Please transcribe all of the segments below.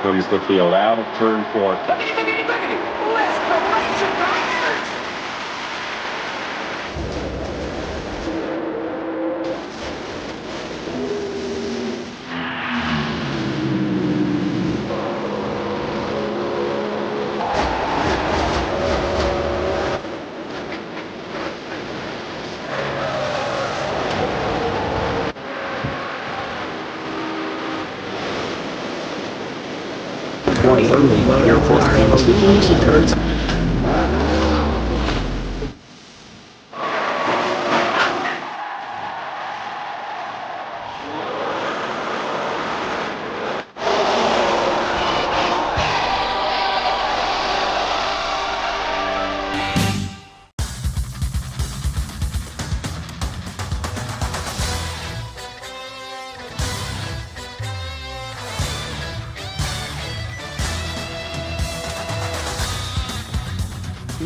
comes the field out of turn 4. Let's go racing, baby!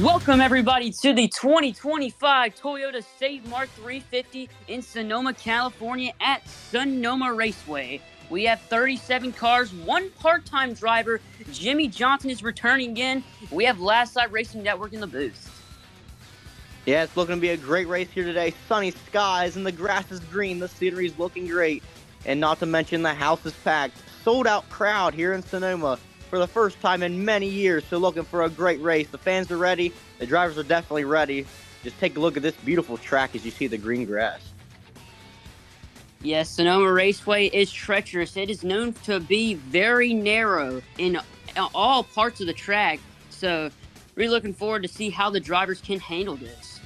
Welcome, everybody, to the 2025 Toyota Save Mart 350 in Sonoma, California at Sonoma Raceway. We have 37 cars, one part-time driver. Jimmy Johnson is returning again. We have Last Light Racing Network in the booth. Yeah, it's looking to be a great race here today. Sunny skies and the grass is green. The scenery is looking great. And not to mention the house is packed. Sold out crowd here in Sonoma for the first time in many years. So looking for a great race. The fans are ready. The drivers are definitely ready. Just take a look at this beautiful track as you see the green grass. Yes, Sonoma Raceway is treacherous. It is known to be very narrow in all parts of the track. So really looking forward to see how the drivers can handle this.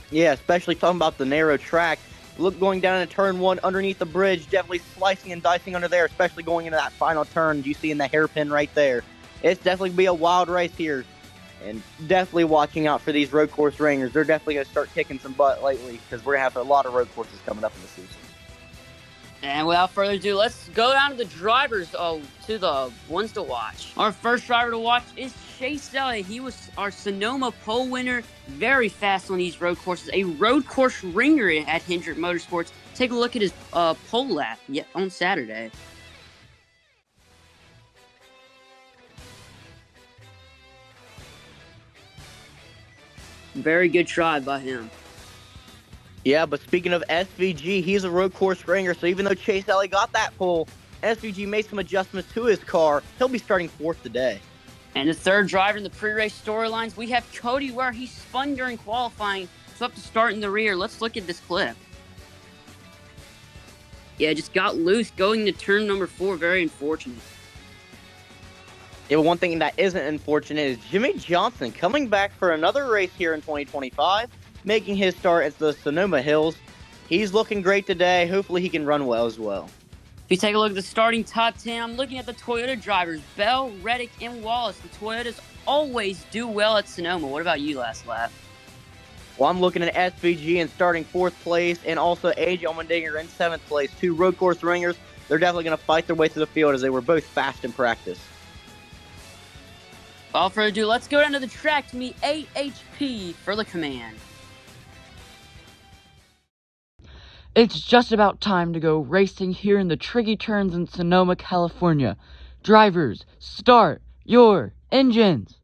Yeah, especially talking about the narrow track. Look, going down into turn 1 underneath the bridge, definitely slicing and dicing under there, especially going into that final turn you see in the hairpin right there. It's definitely going to be a wild race here. And definitely watching out for these road course ringers. They're definitely going to start kicking some butt lately because we're going to have a lot of road courses coming up in the season. And without further ado, let's go down to the drivers, to the ones to watch. Our first driver to watch is Chase Elliott. He was our Sonoma pole winner, very fast on these road courses. A road course ringer at Hendrick Motorsports. Take a look at his pole lap on Saturday. Very good try by him. Yeah, but speaking of SVG, he's a road course ringer, so even though Chase Elliott got that pole, SVG made some adjustments to his car. He'll be starting 4th today. And the third driver in the pre-race storylines, we have Cody, where he spun during qualifying, so up to start in the rear. Let's look at this clip. Yeah, just got loose going to turn number 4. Very unfortunate. Yeah, but one thing that isn't unfortunate is Jimmy Johnson coming back for another race here in 2025, making his start at the Sonoma Hills. He's looking great today. Hopefully he can run well as well. If you take a look at the starting top 10, I'm looking at the Toyota drivers, Bell, Reddick, and Wallace. The Toyotas always do well at Sonoma. What about you, last lap? Well, I'm looking at SVG in starting 4th place and also AJ Allmendinger in 7th place. 2 road course ringers. They're definitely going to fight their way through the field as they were both fast in practice. Without further ado, let's go down to the track to meet AHP for the command. It's just about time to go racing here in the tricky turns in Sonoma, California. Drivers, start your engines!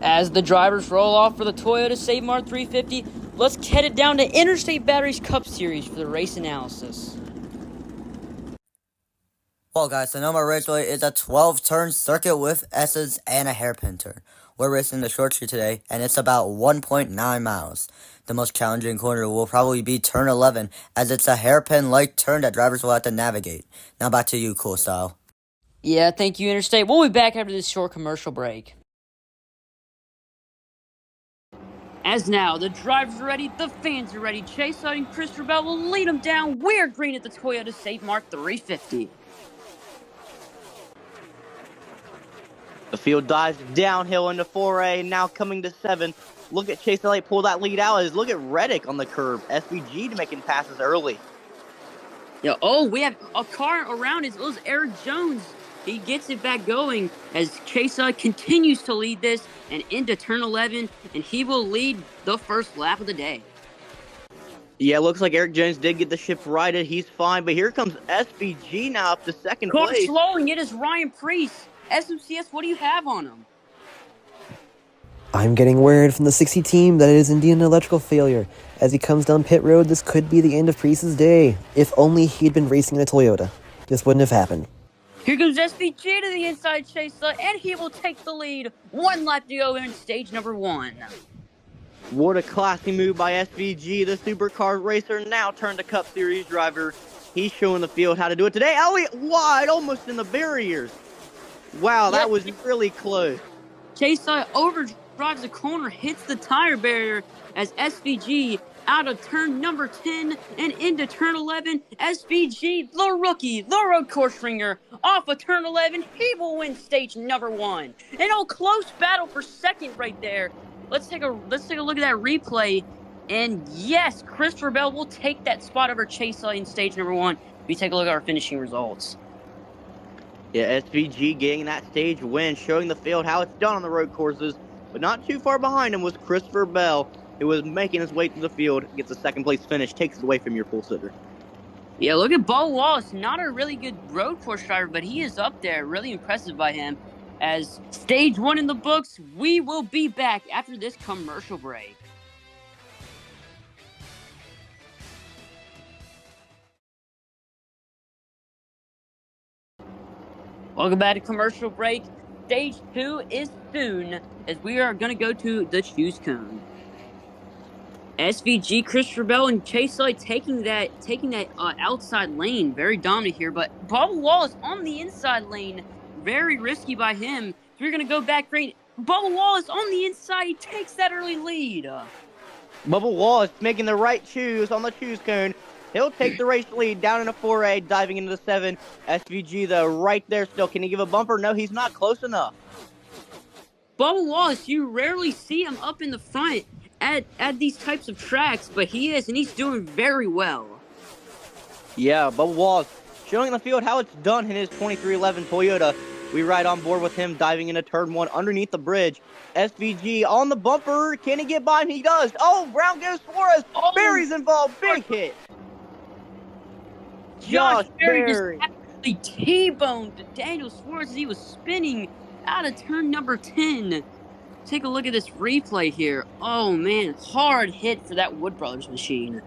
As the drivers roll off for the Toyota Save Mart 350, let's head it down to Interstate Batteries Cup Series for the race analysis. Well, guys, Sonoma Raceway is a 12-turn circuit with S's and a hairpin turn. We're racing the short street today, and it's about 1.9 miles. The most challenging corner will probably be turn 11, as it's a hairpin-like turn that drivers will have to navigate. Now back to you, Cool Style. Yeah, thank you, Interstate. We'll be back after this short commercial break. As now, the drivers are ready, the fans are ready. Chase Elliott and Christopher Bell will lead them down. We're green at the Toyota Save Mart 350. The field dives downhill into 4A, now coming to 7. Look at Chase Elliott pull that lead out. Look at Reddick on the curb. SVG making passes early. Yeah, we have a car around us. It was Eric Jones. He gets it back going as Chase Elliott continues to lead this and into turn 11, and he will lead the first lap of the day. Yeah, looks like Eric Jones did get the ship righted. He's fine, but here comes SVG now up to second Car place. slowing it is Ryan Priest. SMCS, what do you have on him? I'm getting word from the 60 team that it is indeed an electrical failure. As he comes down pit road, this could be the end of Priest's day. If only he'd been racing in a Toyota. This wouldn't have happened. Here comes SVG to the inside chase, and he will take the lead. 1 lap to go in stage number 1. What a classy move by SVG. The supercar racer now turned to Cup Series driver. He's showing the field how to do it today. Elliott wide, almost in the barriers. Wow, that was really close. Chase overdrives the corner, hits the tire barrier as SVG out of turn number 10 and into turn 11. SVG, the rookie, the road course ringer, off of turn 11. He will win stage number 1. An close battle for second right there. Let's take a look at that replay. And yes, Christopher Bell will take that spot over Chase in stage number 1. We take a look at our finishing results. Yeah, SVG getting that stage win, showing the field how it's done on the road courses. But not too far behind him was Christopher Bell, who was making his way through the field, gets a second place finish, takes it away from your pole sitter. Yeah, look at Bo Wallace. Not a really good road course driver, but he is up there. Really impressive by him. As stage 1 in the books, we will be back after this commercial break. Welcome back to commercial break. Stage 2 is soon, as we are going to go to the choose cone. SVG, Christopher Bell, and Chase Elliott taking that outside lane, very dominant here. But Bubba Wallace on the inside lane, very risky by him. So we're gonna go back green. Bubba Wallace on the inside, he takes that early lead. Bubba Wallace making the right choose on the choose cone. He'll take the race lead down in a 4A, diving into the 7. SVG, though, right there still. Can he give a bumper? No, he's not close enough. Bubba Wallace, you rarely see him up in the front at these types of tracks, but he is, and he's doing very well. Yeah, Bubba Wallace showing the field how it's done in his 2311 Toyota. We ride on board with him diving into turn 1 underneath the bridge. SVG on the bumper. Can he get by him? He does. Oh, round goes Suarez. Oh, Barry's involved. Big hit. Josh Berry just absolutely T-boned Daniel Suarez as he was spinning out of turn number 10. Take a look at this replay here. Oh, man, hard hit for that Wood Brothers machine.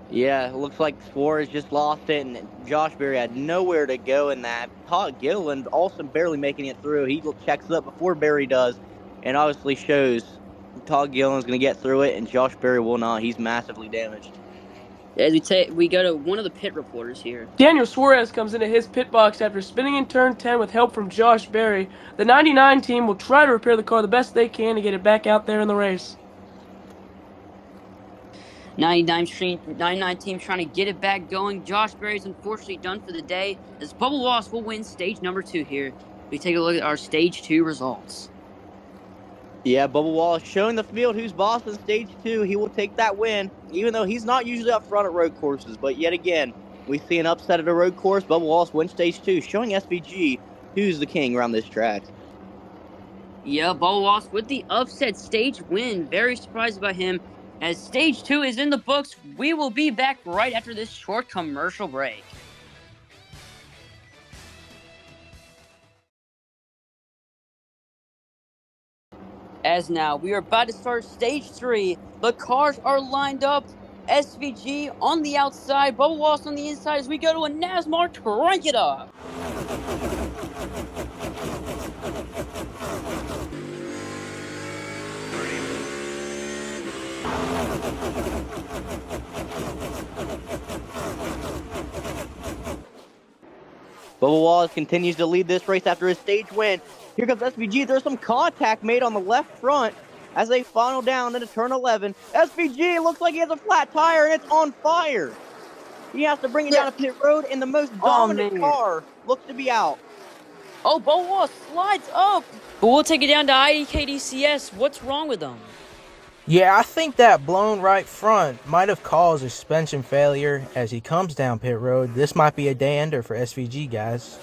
Yeah, it looks like Suarez just lost it, and Josh Berry had nowhere to go in that. Todd Gilliland also barely making it through. He checks up before Berry does, and obviously shows Todd Gilliland's going to get through it, and Josh Berry will not. He's massively damaged. As we go to one of the pit reporters here. Daniel Suarez comes into his pit box after spinning in turn 10 with help from Josh Berry. The 99 team will try to repair the car the best they can to get it back out there in the race. 99 team trying to get it back going. Josh Berry's unfortunately done for the day, as Bubba Wallace will win stage number 2 here. We take a look at our stage 2 results. Yeah, Bubba Wallace showing the field who's boss in stage 2. He will take that win, even though he's not usually up front at road courses. But yet again, we see an upset at a road course. Bubba Wallace wins stage 2, showing SVG who's the king around this track. Yeah, Bubba Wallace with the upset stage win. Very surprised by him. As stage 2 is in the books, we will be back right after this short commercial break. As now, we are about to start stage 3. The cars are lined up. SVG on the outside, Bubba Wallace on the inside as we go to a NASMAR Crank It Up. Bubba Wallace continues to lead this race after his stage win. Here comes SVG. There's some contact made on the left front as they final down into turn 11. SVG looks like he has a flat tire and it's on fire. He has to bring it down to pit road, and the most dominant car looks to be out. Oh, Bubba Wallace slides up. But we'll take it down to IDKDCS. What's wrong with them? Yeah, I think that blown right front might have caused a suspension failure as he comes down pit road. This might be a day ender for SVG, guys.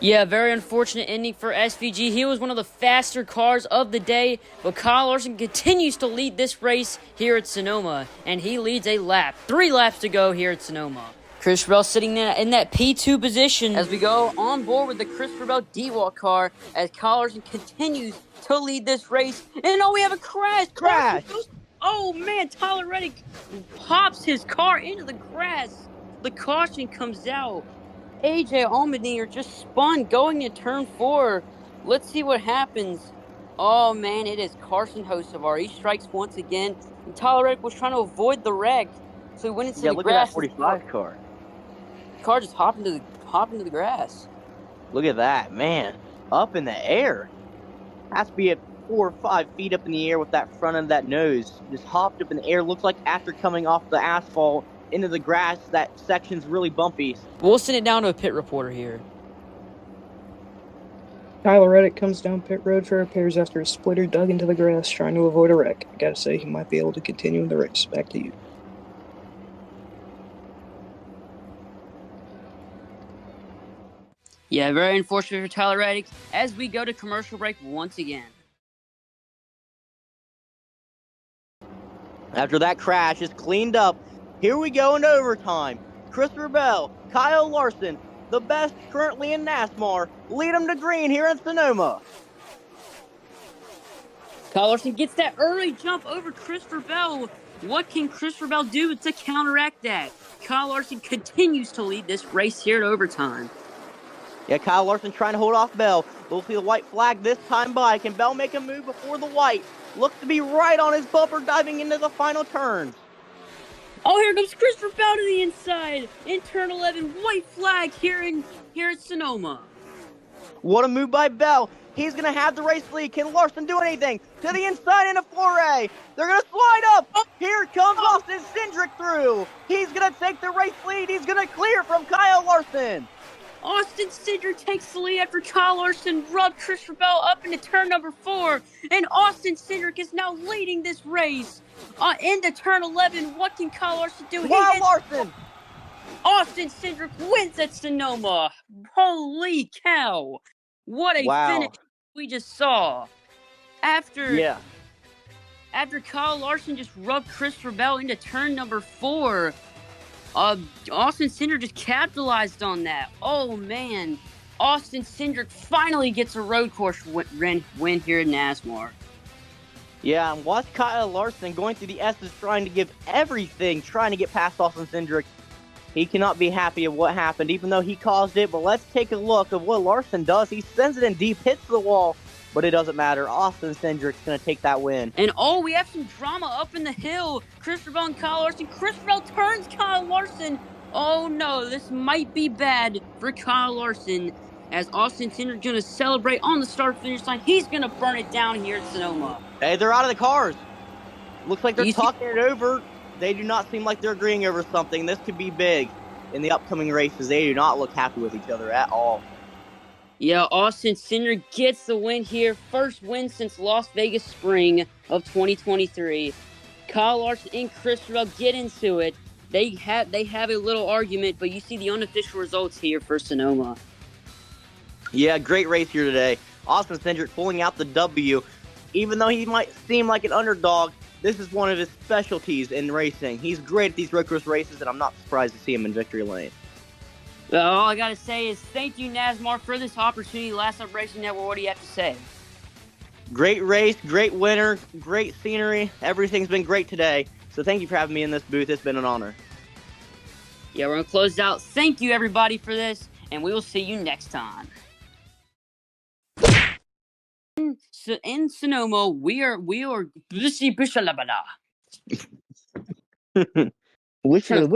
Yeah, very unfortunate ending for SVG. He was one of the faster cars of the day, but Kyle Larson continues to lead this race here at Sonoma, and he leads a lap. 3 laps to go here at Sonoma. Chris Bell sitting in that P2 position as we go on board with the Christopher Bell D-Walk car as Kyle Larson continues to lead this race. And we have a crash! Crash! Oh man, Tyler Reddick pops his car into the grass. The caution comes out. AJ Allmendinger just spun going to turn 4. Let's see what happens. Oh man, it is Carson Hocevar. He strikes once again. And Tyler Reddick was trying to avoid the wreck. So he went into the look grass. At that 45 car. The car just hopped into the grass. Look at that, man. Up in the air. Has to be at 4 or 5 feet up in the air with that front of that nose. Just hopped up in the air. Looks like after coming off the asphalt into the grass, that section's really bumpy. We'll send it down to a pit reporter here. Tyler Reddick comes down pit road for repairs after a splitter dug into the grass trying to avoid a wreck. I gotta say, he might be able to continue in the race. Back to you. Yeah, very unfortunate for Tyler Reddick as we go to commercial break once again. After that crash is cleaned up, here we go in overtime. Christopher Bell, Kyle Larson, the best currently in NASMAR, lead them to green here in Sonoma. Kyle Larson gets that early jump over Christopher Bell. What can Christopher Bell do to counteract that? Kyle Larson continues to lead this race here at overtime. Yeah, Kyle Larson trying to hold off Bell. We'll see the white flag this time by. Can Bell make a move before the white? Looks to be right on his bumper, diving into the final turns. Oh, here comes Christopher Bell to the inside. In turn 11, white flag here at Sonoma. What a move by Bell. He's going to have the race lead. Can Larson do anything? To the inside in a foray. They're going to slide up. Here comes Austin Cindric through. He's going to take the race lead. He's going to clear from Kyle Larson. Austin Cindric takes the lead after Kyle Larson rubbed Christopher Bell up into turn number 4. And Austin Cindric is now leading this race. Into turn 11, what can Kyle Larson do? Larson! Austin Cindric wins at Sonoma. Holy cow. What a finish we just saw. After Kyle Larson just rubbed Christopher Bell into turn number 4, Austin Cindric just capitalized on that. Oh, man. Austin Cindric finally gets a road course win here in NASMAR. Yeah, and watch Kyle Larson going through the S's trying to give everything, trying to get past Austin Cindric. He cannot be happy of what happened, even though he caused it. But let's take a look at what Larson does. He sends it in deep, hits the wall, but it doesn't matter. Austin Cindric's going to take that win. And we have some drama up in the hill. Christopher Bell and Kyle Larson. Christopher Bell turns Kyle Larson. Oh no, this might be bad for Kyle Larson, as Austin Cindric going to celebrate on the start-finish line. He's going to burn it down here at Sonoma. Hey, they're out of the cars. Looks like they're talking it over. They do not seem like they're agreeing over something. This could be big in the upcoming races. They do not look happy with each other at all. Yeah, Austin Cindric gets the win here. First win since Las Vegas Spring of 2023. Kyle Larson and Christopher Bell get into it. They have a little argument, but you see the unofficial results here for Sonoma. Yeah, great race here today. Austin Cindric pulling out the W. Even though he might seem like an underdog, this is one of his specialties in racing. He's great at these road course races, and I'm not surprised to see him in victory lane. Well, all I got to say is thank you, NASMAR, for this opportunity. Last Up Racing Network, what do you have to say? Great race, great winner, great scenery. Everything's been great today. So thank you for having me in this booth. It's been an honor. Yeah, we're going to close it out. Thank you, everybody, for this, and we will see you next time. So in Sonoma, we are Wish your